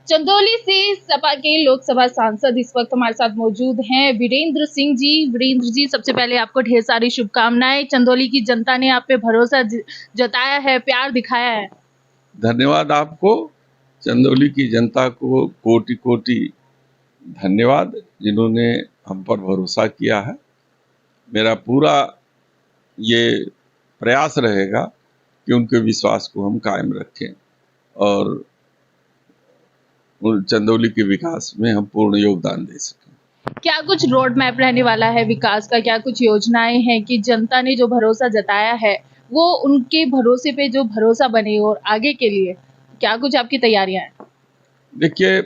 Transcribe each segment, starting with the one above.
चंदौली से सपा के लोकसभा सांसद इस वक्त हमारे साथ मौजूद हैं वीरेंद्र सिंह जी। वीरेंद्र जी, सबसे पहले आपको ढेर सारी शुभकामनाएं। चंदौली की जनता ने आप पे भरोसा जताया है, प्यार दिखाया है। धन्यवाद आपको। चंदौली की जनता को कोटि कोटि धन्यवाद, जिन्होंने हम पर भरोसा किया है। मेरा पूरा ये प्रयास रहेगा कि उनके विश्वास को हम कायम रखें और चंदौली के विकास में हम पूर्ण योगदान दे सकें। क्या कुछ रोड मैप रहने वाला है विकास का? क्या कुछ योजनाएं हैं कि जनता ने जो भरोसा जताया है वो उनके भरोसे पे जो भरोसा बने और आगे के लिए क्या कुछ आपकी तैयारियां हैं? देखिए,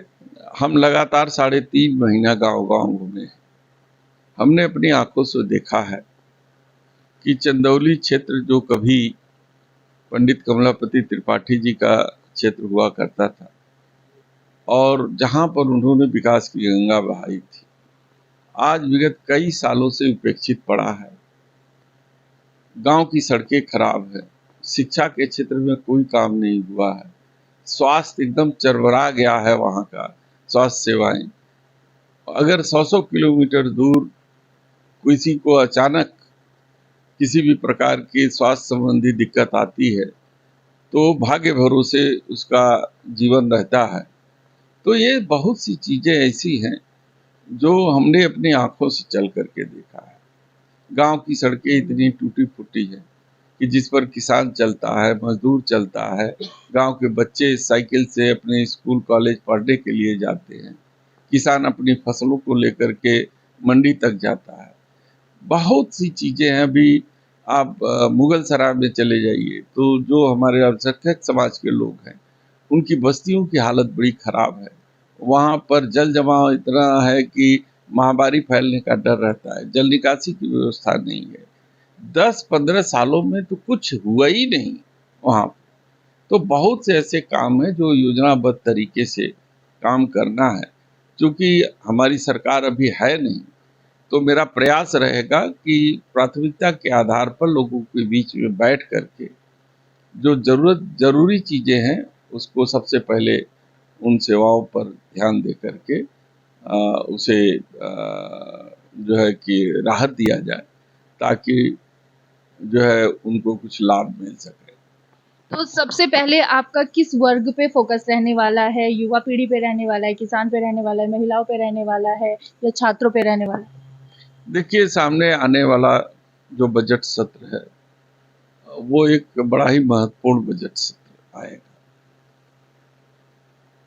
हम लगातार 3.5 महीना गांव-गांव घूमे। हमने अपनी आंखों से देखा है कि चंदौली क्षेत्र जो कभी पंडित कमलापति त्रिपाठी जी का क्षेत्र हुआ करता था और जहां पर उन्होंने विकास की गंगा बहाई थी, आज विगत कई सालों से उपेक्षित पड़ा है। गांव की सड़कें खराब है, शिक्षा के क्षेत्र में कोई काम नहीं हुआ है, स्वास्थ्य एकदम चरमरा गया है। वहाँ का स्वास्थ्य सेवाएं, अगर 100-100 किलोमीटर दूर किसी को अचानक किसी भी प्रकार की स्वास्थ्य संबंधी दिक्कत आती है तो भाग्य भरोसे उसका जीवन रहता है। तो ये बहुत सी चीज़ें ऐसी हैं जो हमने अपनी आंखों से चल करके देखा है। गांव की सड़कें इतनी टूटी फूटी है कि जिस पर किसान चलता है, मजदूर चलता है, गांव के बच्चे साइकिल से अपने स्कूल कॉलेज पढ़ने के लिए जाते हैं, किसान अपनी फसलों को लेकर के मंडी तक जाता है। बहुत सी चीज़ें हैं। अभी आप मुगल सराय में चले जाइए तो जो हमारे अल्पसंख्यक समाज के लोग हैं उनकी बस्तियों की हालत बड़ी खराब है। वहाँ पर जल जमाव इतना है कि महामारी फैलने का डर रहता है, जल निकासी की व्यवस्था नहीं है। 10-15 सालों में तो कुछ हुआ ही नहीं वहाँ पर। तो बहुत से ऐसे काम हैं जो योजनाबद्ध तरीके से काम करना है। क्योंकि हमारी सरकार अभी है नहीं, तो मेरा प्रयास रहेगा कि प्राथमिकता के आधार पर लोगों के बीच में बैठ करके जो जरूरी चीज़ें हैं उसको सबसे पहले उन सेवाओं पर ध्यान दे करके उसे जो है कि राहत दिया जाए, ताकि जो है उनको कुछ लाभ मिल सके। तो सबसे पहले आपका किस वर्ग पे फोकस रहने वाला है? युवा पीढ़ी पे रहने वाला है, किसान पे रहने वाला है, महिलाओं पे रहने वाला है या छात्रों पे रहने वाला है? देखिए, सामने आने वाला जो बजट सत्र है वो एक बड़ा ही महत्वपूर्ण बजट सत्र आएगा।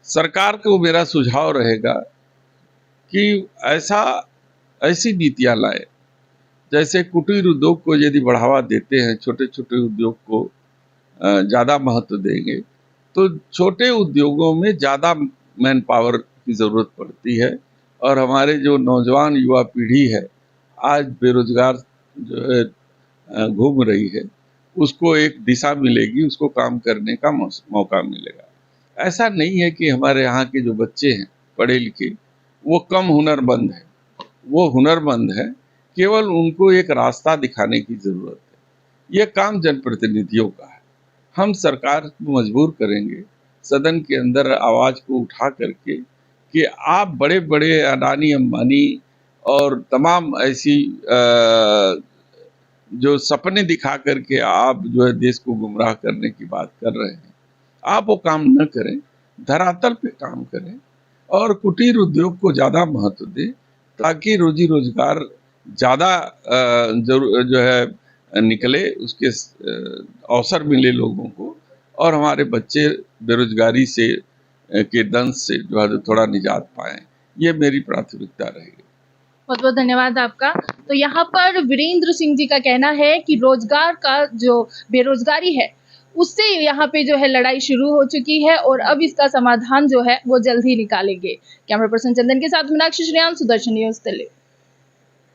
सरकार को मेरा सुझाव रहेगा कि ऐसी नीतियां लाए, जैसे कुटीर उद्योग को यदि बढ़ावा देते हैं, छोटे छोटे उद्योग को ज़्यादा महत्व देंगे तो छोटे उद्योगों में ज़्यादा मैन पावर की ज़रूरत पड़ती है और हमारे जो नौजवान युवा पीढ़ी है आज बेरोजगार जो है घूम रही है, उसको एक दिशा मिलेगी, उसको काम करने का मौका मिलेगा। ऐसा नहीं है कि हमारे यहाँ के जो बच्चे हैं पढ़े लिखे वो कम हुनरमंद हैं, वो हुनरमंद हैं, केवल उनको एक रास्ता दिखाने की ज़रूरत है। ये काम जनप्रतिनिधियों का है। हम सरकार को मजबूर करेंगे सदन के अंदर आवाज़ को उठा करके कि आप बड़े बड़े अडानी अंबानी और तमाम ऐसी जो सपने दिखा करके आप जो है देश को गुमराह करने की बात कर रहे हैं, आप वो काम न करें, धरातल पे काम करें और कुटीर उद्योग को ज़्यादा महत्व दें, ताकि रोजी रोजगार ज़्यादा जो है निकले, उसके अवसर मिले लोगों को और हमारे बच्चे बेरोजगारी से के दंश से जो है थोड़ा निजात पाएं। ये मेरी प्राथमिकता रहेगी। बहुत बहुत धन्यवाद आपका। तो यहाँ पर वीरेंद्र सिंह जी का कहना है कि रोजगार का जो बेरोजगारी है उससे यहाँ पे जो है लड़ाई शुरू हो चुकी है और अब इसका समाधान जो है वो जल्द ही निकालेंगे। कैमरा पर्सन चंदन के साथ मीनाक्षी श्रेयान, सुदर्शन न्यूज़ दिल्ली।